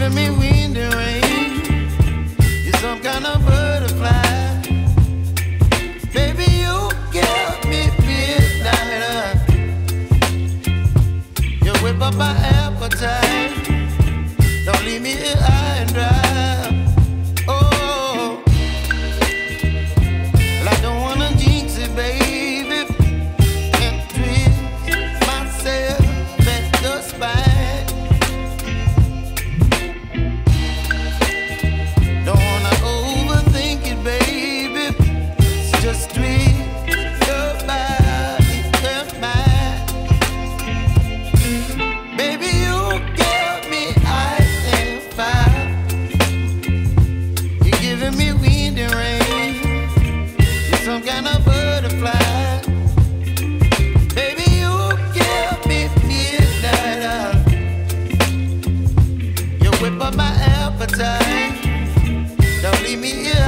giving me wind and rain. You're some kind of butterfly. Baby, you give me midnight. You whip up my appetite. Don't leave me here high and dry. Oh, well, I don't wanna jinx it, baby, and twist myself at the spine. Don't wanna overthink it, baby. It's just twist your body and mine. Baby, you give me ice and fire. You're giving me wind and rain. You're some kind of butterfly. Baby, you give me midnight. You whip up my appetite. Don't leave me here